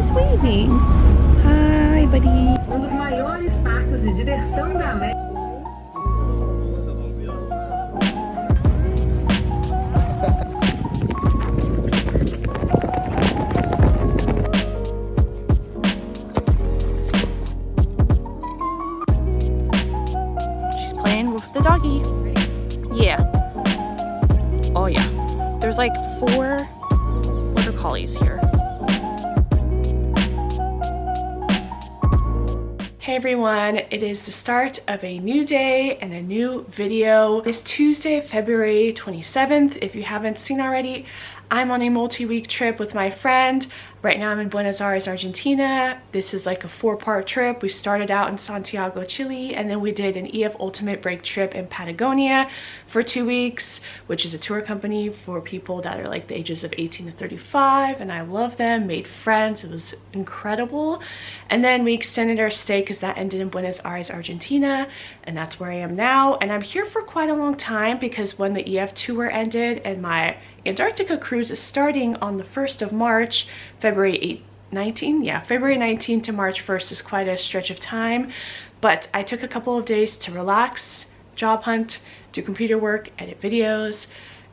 Who's waving? Hi, buddy. Dos maiores parques de diversão da América. She's playing with the doggy. Yeah. Oh yeah. There's like 4 border collies here. Hey everyone, it is the start of a new day and a new video. It's Tuesday, February 27th. If you haven't seen already, I'm on a multi-week trip with my friend. Right now I'm in Buenos Aires, Argentina. This is like a 4-part trip. We started out in Santiago, Chile, and then we did an EF Ultimate Break trip in Patagonia for 2 weeks, which is a tour company for people that are like the ages of 18 to 35, and I love them, made friends. It was incredible. And then we extended our stay because that ended in Buenos Aires, Argentina, and that's where I am now. And I'm here for quite a long time because when the EF tour ended and my Antarctica cruise is starting on the 1st of March, February 19th to March 1st is quite a stretch of time, but I took a couple of days to relax, job hunt, do computer work, edit videos,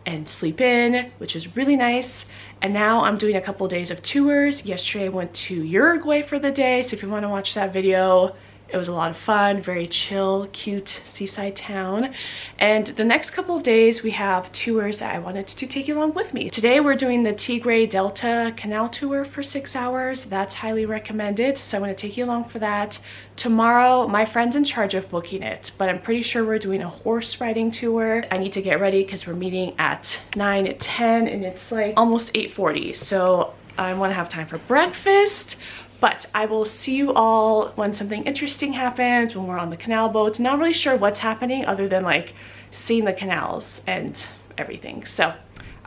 and sleep in, which is really nice. And now I'm doing a couple of days of tours. Yesterday I went to Uruguay for the day, so if you want to watch that video, it was a lot of fun, very chill, cute seaside town. And the next couple of days we have tours that I wanted to take you along with me. Today we're doing the Tigre Delta Canal Tour for 6 hours. That's highly recommended, so I'm going to take you along for that. Tomorrow, my friend's in charge of booking it, but I'm pretty sure we're doing a horse riding tour. I need to get ready because we're meeting at 9 at 10 and it's like almost 8:40, so I want to have time for breakfast. But I will see you all when something interesting happens, when we're on the canal boats. Not really sure what's happening other than like seeing the canals and everything. So,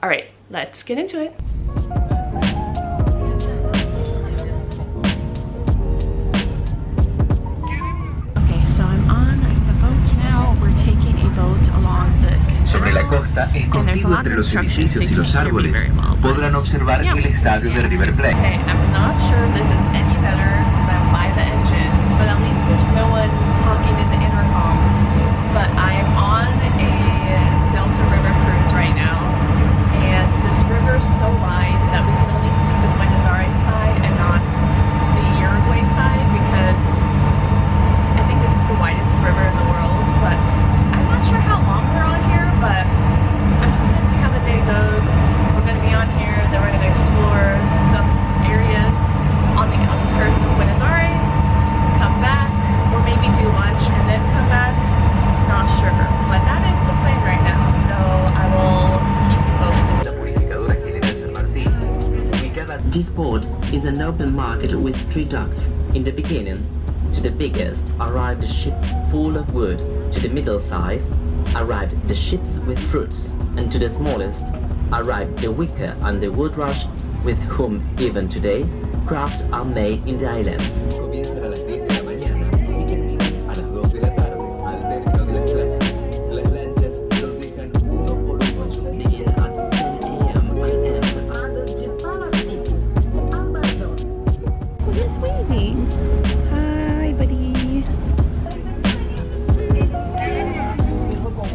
all right, let's get into it. Okay, so I'm on the boat now. We're taking a boat along the canal. Sobre la costa, escondido entre los edificios y los árboles, podrán observar el estadio de River Plate. Okay, I'm not sure if this is any better because I'm by the engine, but at least there's no one talking in the intercom. But I am on a Delta River cruise right now, and this river is so wide that we can only see the Buenos Aires side and not the Uruguay side, because I think this is the widest river in the world, but I'm not sure how long we're on here, but I'm just gonna see how the day goes. We're gonna be on here, then we're gonna explore some areas on the outskirts of Buenos Aires, come back, or maybe do lunch and then come back. Not sure, but that is the plan right now, so I will keep you posted. This port is an open market with 3 docks. In the beginning, to the biggest arrived the ships full of wood, to the middle size arrived the ships with fruits, and to the smallest arrived the wicker and the wood rush, with whom even today crafts are made in the islands. Who's waving? Hi, buddy.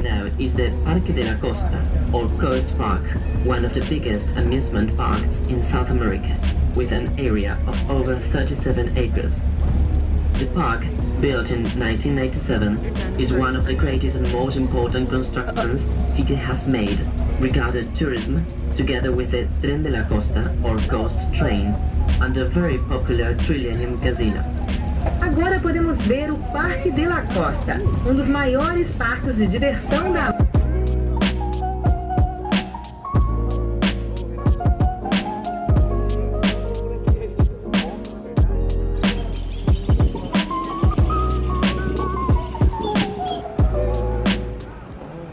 Now is the Parque de la Costa, or Coast Park, one of the biggest amusement parks in South America, with an area of over 37 acres. The park, built in 1997, is one of the greatest and most important constructions Tigre has made regarding tourism, together with the Tren de la Costa, or Coast Train, and a very popular Trillium Casino. Agora podemos ver o Parque de la Costa, dos maiores parques de diversão da América.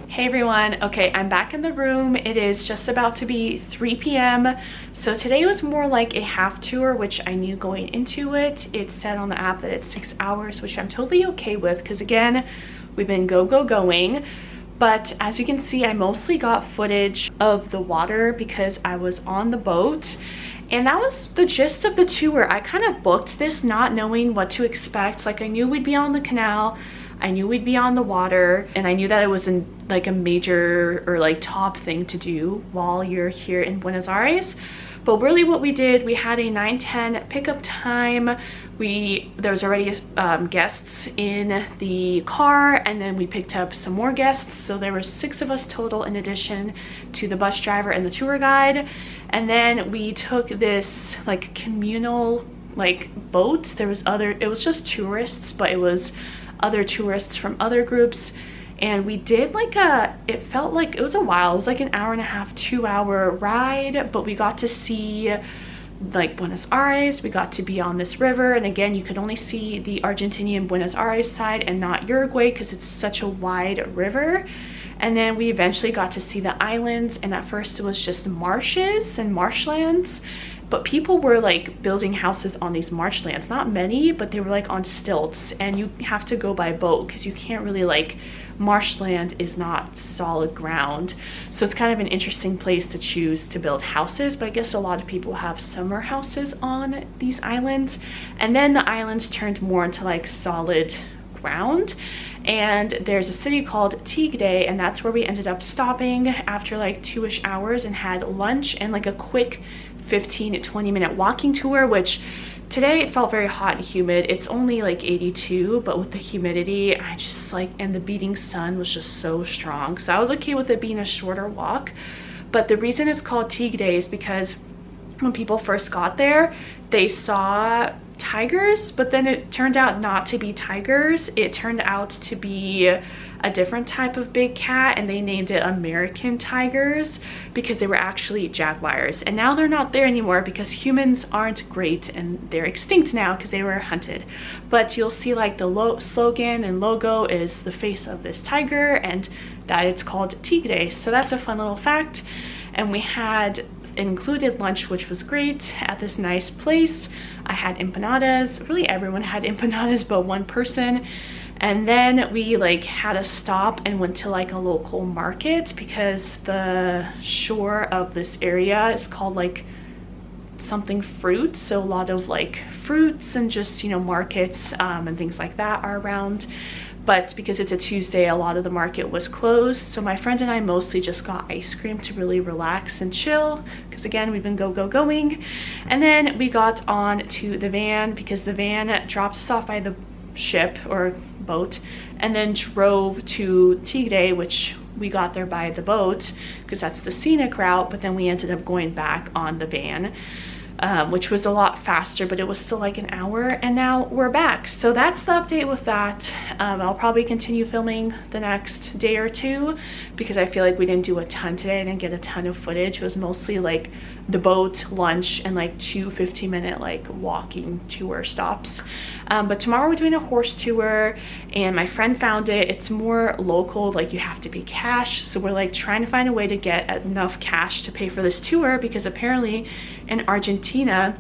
Hey everyone, okay, I'm back in the room. It is just about to be 3 p.m. So today was more like a half tour, which I knew going into it. It said on the app that it's 6 hours, which I'm totally okay with because again, we've been going. But as you can see, I mostly got footage of the water because I was on the boat And that was the gist of the tour. I kind of booked this not knowing what to expect. Like, I knew we'd be on the canal, I knew we'd be on the water, and I knew that it wasn't like a major or like top thing to do while you're here in Buenos Aires. But really what we did, we had a 9:10 pickup time. There was already guests in the car, and then we picked up some more guests. So there were 6 of us total in addition to the bus driver and the tour guide. And then we took this like communal like boat. It was just tourists, but it was other tourists from other groups. And we did like it felt like it was a while. It was like an hour and a half, 2-hour ride, but we got to see like Buenos Aires. We got to be on this river, and again, you could only see the Argentinian Buenos Aires side and not Uruguay because it's such a wide river. And then we eventually got to see the islands, and at first it was just marshes and marshlands, but people were like building houses on these marshlands. Not many, but they were like on stilts, and you have to go by boat because you can't really like, marshland is not solid ground. So it's kind of an interesting place to choose to build houses, but I guess a lot of people have summer houses on these islands. And then the islands turned more into like solid ground, and there's a city called Tigre, and that's where we ended up stopping after like 2-ish hours and had lunch and like a quick 15 to 20 minute walking tour, which today it felt very hot and humid. It's only like 82, but with the humidity, I just like, and the beating sun was just so strong. So I was okay with it being a shorter walk. But the reason it's called Tigre is because when people first got there, they saw tigers, but then it turned out not to be tigers. It turned out to be a different type of big cat, and they named it American tigers because they were actually jaguars. And now they're not there anymore because humans aren't great, and they're extinct now because they were hunted. But you'll see like the slogan and logo is the face of this tiger, and that it's called Tigre. So that's a fun little fact. And we had included lunch, which was great, at this nice place. I had empanadas. Really everyone had empanadas but one person. And then we like had a stop and went to like a local market because the shore of this area is called like something fruit, so a lot of like fruits and just, you know, markets and things like that are around. But because it's a Tuesday, a lot of the market was closed. So my friend and I mostly just got ice cream to really relax and chill, because again, we've been going. And then we got on to the van because the van dropped us off by the ship or boat and then drove to Tigre, which we got there by the boat because that's the scenic route, but then we ended up going back on the van, which was a lot faster, but it was still like an hour, and now we're back. So that's the update with that. I'll probably continue filming the next day or two because I feel like we didn't do a ton today. I didn't get a ton of footage. It was mostly like the boat, lunch, and like 2 15-minute like walking tour stops. But tomorrow we're doing a horse tour, and my friend found it. It's more local, like you have to be cash. So we're like trying to find a way to get enough cash to pay for this tour, because apparently in Argentina,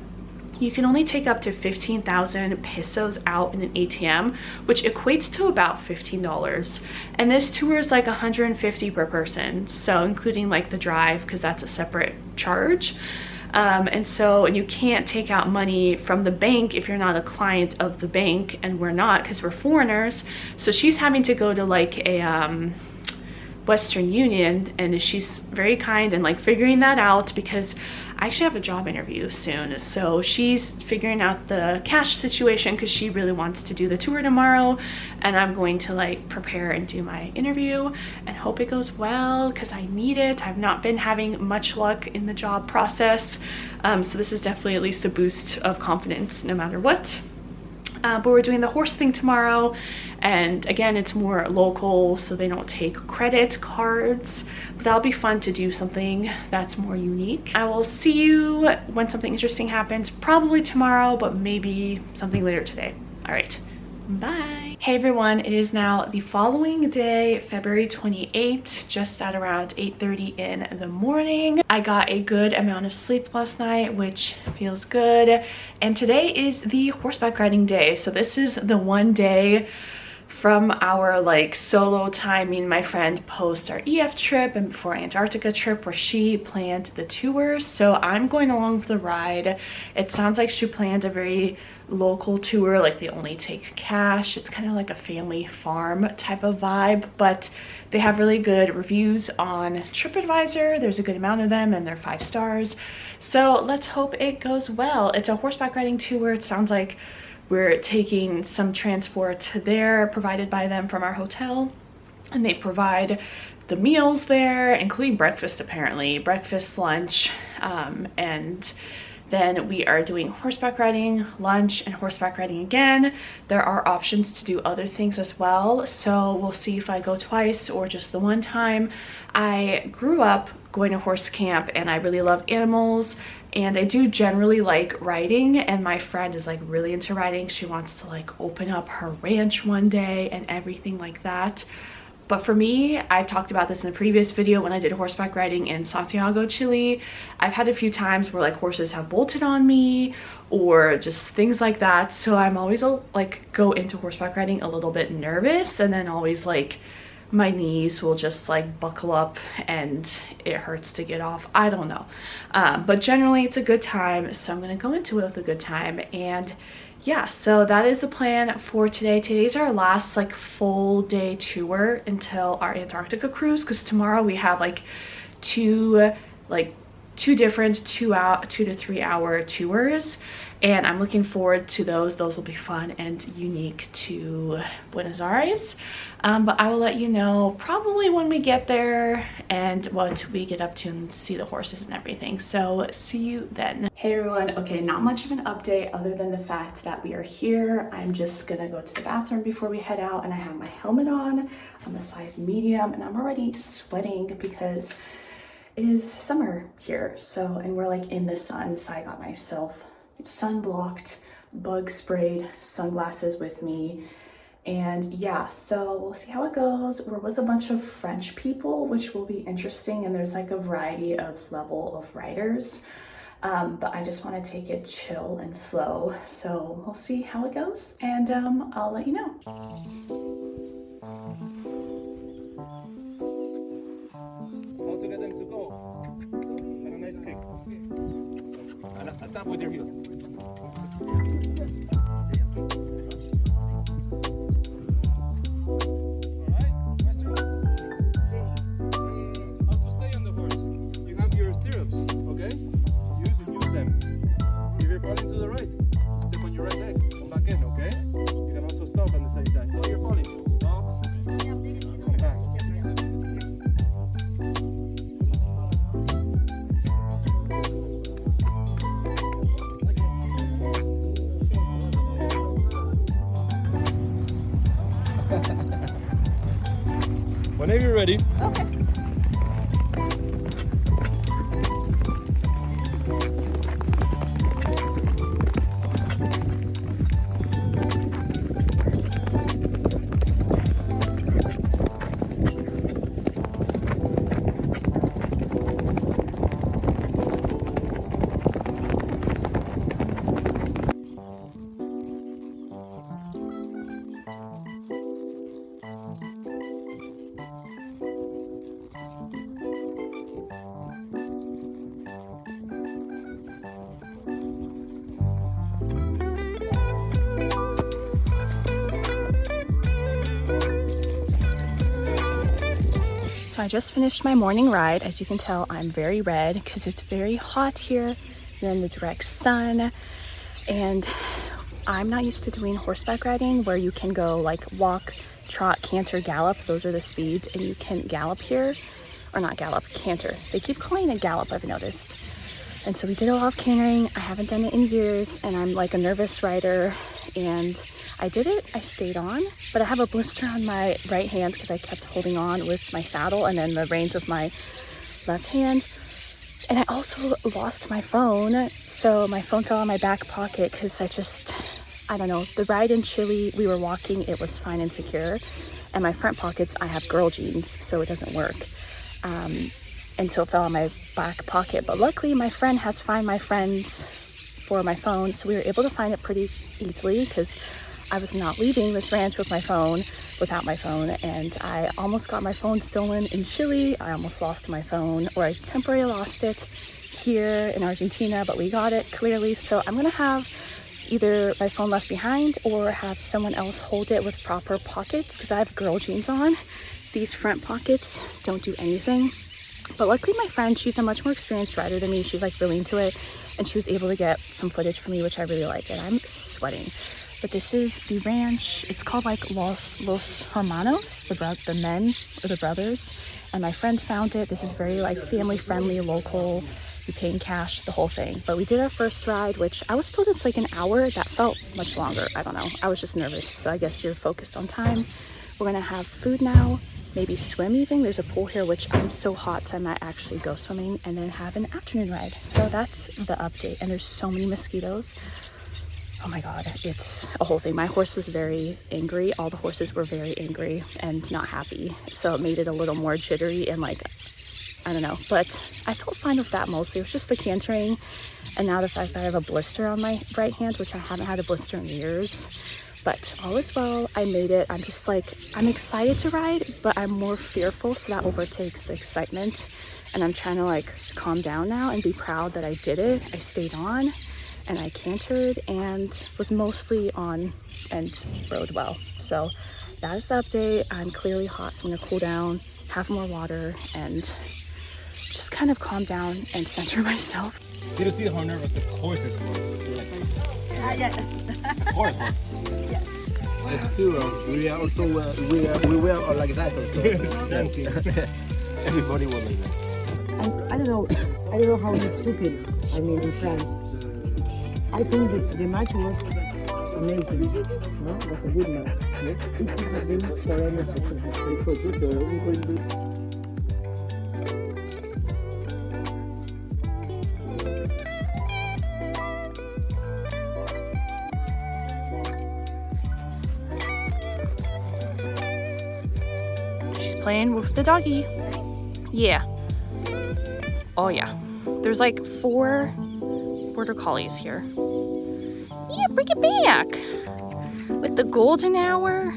you can only take up to 15,000 pesos out in an ATM, which equates to about $15. And this tour is like 150 per person, so including like the drive, because that's a separate charge. And you can't take out money from the bank if you're not a client of the bank, and we're not because we're foreigners. So she's having to go to like a Western Union, and she's very kind and like figuring that out, because I actually have a job interview soon. So she's figuring out the cash situation because she really wants to do the tour tomorrow, and I'm going to like prepare and do my interview and hope it goes well because I need it. I've not been having much luck in the job process, so this is definitely at least a boost of confidence no matter what. But we're doing the horse thing tomorrow, and again, it's more local, so they don't take credit cards, but that'll be fun to do something that's more unique. I will see you when something interesting happens, probably tomorrow, but maybe something later today. All right, bye. Hey everyone, it is now the following day, February 28th, just at around 8:30 in the morning. I got a good amount of sleep last night, which feels good. And today is the horseback riding day. So this is the one day from our like solo time. Me and my friend post our EF trip and before Antarctica trip where she planned the tour, so I'm going along for the ride. It sounds like she planned a very local tour, like they only take cash. It's kind of like a family farm type of vibe, but they have really good reviews on TripAdvisor. There's a good amount of them and they're 5 stars, so let's hope it goes well. It's a horseback riding tour. It sounds like we're taking some transport there provided by them from our hotel, and they provide the meals there, including breakfast apparently, breakfast, lunch, and then we are doing horseback riding, lunch, and horseback riding again. There are options to do other things as well, so we'll see if I go twice or just the one time. I grew up going to horse camp and I really love animals, and I do generally like riding, and my friend is like really into riding. She wants to like open up her ranch one day and everything like that. But for me, I've talked about this in a previous video when I did horseback riding in Santiago, Chile. I've had a few times where like horses have bolted on me or just things like that. So I'm always like go into horseback riding a little bit nervous, and then always like my knees will just like buckle up and it hurts to get off. I don't know. But generally it's a good time. So I'm gonna go into it with a good time. And yeah, so that is the plan for today. Today's our last like full day tour until our Antarctica cruise, because tomorrow we have like two different 2 to 3 hour tours, and I'm looking forward to those. Those will be fun and unique to Buenos Aires. But I will let you know probably when we get there and what we get up to and see the horses and everything. So see you then. Hey everyone. Okay, not much of an update other than the fact that we are here. I'm just gonna go to the bathroom before we head out, and I have my helmet on. I'm a size medium and I'm already sweating because it is summer here. So, and we're like in the sun, so I got myself sun-blocked, bug sprayed sunglasses with me. And yeah, so we'll see how it goes. We're with a bunch of French people, which will be interesting, and there's like a variety of level of riders, but I just want to take it chill and slow, so we'll see how it goes, and I'll let you know. How to get them to go? And a nice kick. And tap with your heel. Whenever you're ready. Okay. So I just finished my morning ride. As you can tell, I'm very red because it's very hot here. You're in the direct sun, and I'm not used to doing horseback riding where you can go like walk, trot, canter, gallop. Those are the speeds, and you can gallop here, or not gallop, canter. They keep calling it gallop, I've noticed. And so we did a lot of cantering. I haven't done it in years, and I'm like a nervous rider, and I did it, I stayed on, but I have a blister on my right hand because I kept holding on with my saddle and then the reins of my left hand. And I also lost my phone, so my phone fell in my back pocket because I don't know, the ride in Chile, we were walking, it was fine and secure, and my front pockets, I have girl jeans, so it doesn't work. And so it fell in my back pocket, but luckily my friend has Find My Friends for my phone, so we were able to find it pretty easily because I was not leaving this ranch with without my phone, and I almost got my phone stolen in Chile. I almost lost my phone, or I temporarily lost it here in Argentina, but we got it clearly. So I'm gonna have either my phone left behind or have someone else hold it with proper pockets, because I have girl jeans on. These front pockets don't do anything. But luckily my friend, she's a much more experienced rider than me. She's like really into it, and she was able to get some footage for me, which I really like, and I'm sweating. But this is the ranch. It's called like Los Hermanos, the men or the brothers. And my friend found it. This is very like family friendly, local. You pay in cash, the whole thing. But we did our first ride, which I was told it's like an hour. That felt much longer. I don't know. I was just nervous. So I guess you're focused on time. We're gonna have food now. Maybe swim even. There's a pool here, which I'm so hot, so I might actually go swimming, and then have an afternoon ride. So that's the update. And there's so many mosquitoes. Oh my God, it's a whole thing. My horse was very angry. All the horses were very angry and not happy. So it made it a little more jittery and like, I don't know, but I felt fine with that mostly. It was just the cantering, and now the fact that I have a blister on my right hand, which I haven't had a blister in years. But all is well. I made it. I'm just like, I'm excited to ride, but I'm more fearful, so that overtakes the excitement. And I'm trying to like calm down now and be proud that I did it. I stayed on and I cantered and was mostly on and rode well. So that is the update. I'm clearly hot, so I'm gonna cool down, have more water, and just kind of calm down and center myself. Did you see how nervous the horses were? Yes. The horse was. Yes. Us too. We are also we were all like that also. Everybody was like that. I don't know how you took it. I mean, in France, I think the match was amazing. No, it was a good match. It could have been for anything. Playing with the doggy. Yeah. Oh yeah. There's like 4 border collies here. Yeah, bring it back. With the golden hour.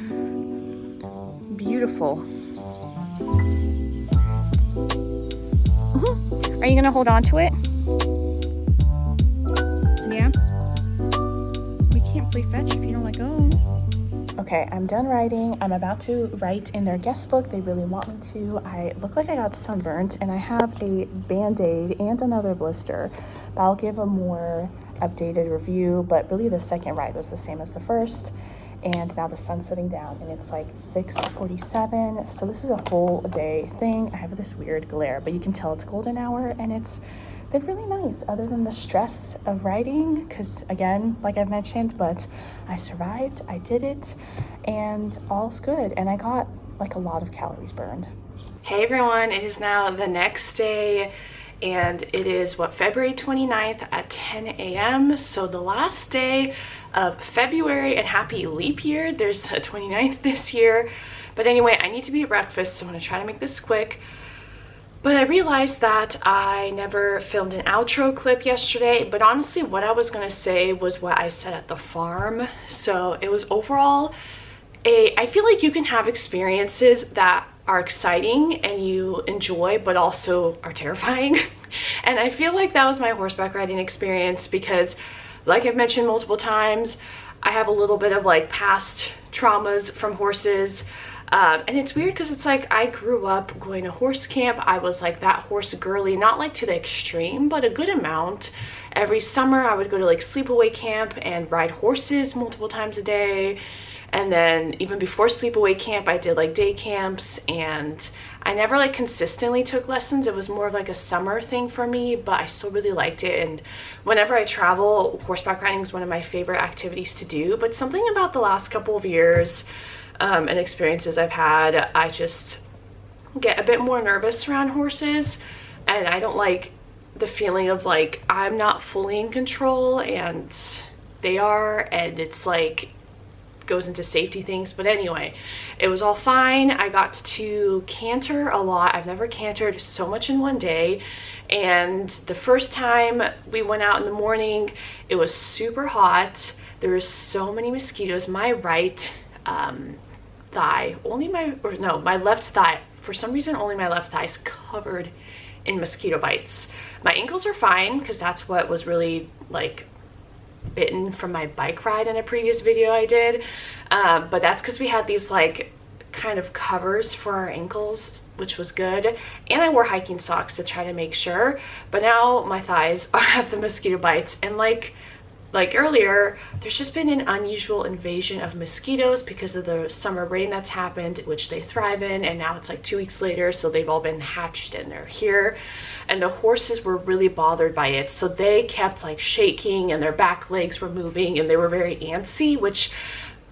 Beautiful. Are you gonna hold on to it? Yeah. We can't play fetch if you don't let go. Okay, I'm done writing. I'm about to write in their guest book. They really want me to. I look like I got sunburnt, and I have a Band-Aid and another blister. But I'll give a more updated review, but really the second ride was the same as the first. And now the sun's sitting down, and it's like 6:47. So this is a full day thing. I have this weird glare, but you can tell it's golden hour, and it's been really nice other than the stress of riding, because again, like I've mentioned, but I survived, I did it, and all's good. And I got like a lot of calories burned. Hey everyone, it is now the next day, and it is February 29th at 10 a.m. So the last day of February, and happy leap year. There's the 29th this year. But anyway, I need to be at breakfast, so I'm gonna try to make this quick. But I realized that I never filmed an outro clip yesterday, but honestly what I was gonna say was what I said at the farm. So it was overall I feel like you can have experiences that are exciting and you enjoy, but also are terrifying. And I feel like that was my horseback riding experience, because like I've mentioned multiple times, I have a little bit of like past traumas from horses. And it's weird because it's like I grew up going to horse camp. I was like that horse girly, not like to the extreme, but a good amount. Every summer I would go to like sleepaway camp and ride horses multiple times a day. And then even before sleepaway camp, I did like day camps, and I never like consistently took lessons. It was more of like a summer thing for me, but I still really liked it. And whenever I travel, horseback riding is one of my favorite activities to do. But something about the last couple of years and experiences I've had, I just get a bit more nervous around horses, and I don't like the feeling of like I'm not fully in control and they are, and it's like goes into safety things. But anyway, it was all fine. I got to canter a lot. I've never cantered so much in one day. And the first time we went out in the morning, it was super hot. There were so many mosquitoes. My right thigh, my left thigh, for some reason only my left thigh is covered in mosquito bites. My ankles are fine because that's what was really like bitten from my bike ride in a previous video I did, but that's because we had these like kind of covers for our ankles, which was good, and I wore hiking socks to try to make sure. But now my thighs have the mosquito bites, and like earlier, there's just been an unusual invasion of mosquitoes because of the summer rain that's happened, which they thrive in, and now it's like 2 weeks later, so they've all been hatched and they're here. And the horses were really bothered by it, so they kept like shaking and their back legs were moving and they were very antsy, which,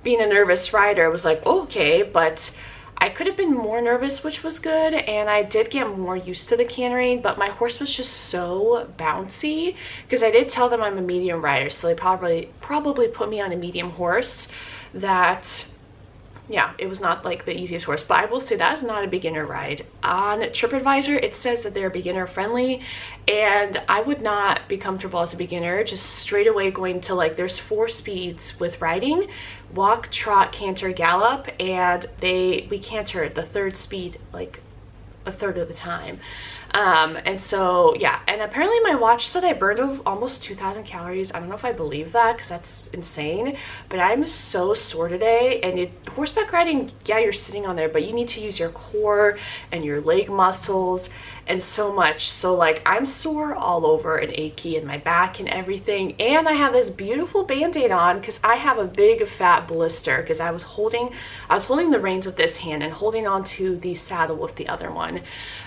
being a nervous rider, was like, okay, but I could have been more nervous, which was good, and I did get more used to the cantering, but my horse was just so bouncy, because I did tell them I'm a medium rider, so they probably put me on a medium horse. That, yeah, it was not like the easiest horse, but I will say that is not a beginner ride. On TripAdvisor, it says that they're beginner friendly, and I would not be comfortable as a beginner just straight away going to, like, there's 4 speeds with riding: walk, trot, canter, gallop, and we canter the 3rd speed like a third of the time. And so yeah, and apparently my watch said I burned almost 2,000 calories. I don't know if I believe that, because that's insane, but I'm so sore today. And horseback riding, yeah, you're sitting on there, but you need to use your core and your leg muscles and so much. So like, I'm sore all over and achy in my back and everything, and I have this beautiful band-aid on because I have a big fat blister, because I was holding the reins with this hand and holding on to the saddle with the other one.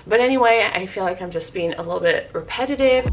But anyway, I feel like I'm just being a little bit repetitive.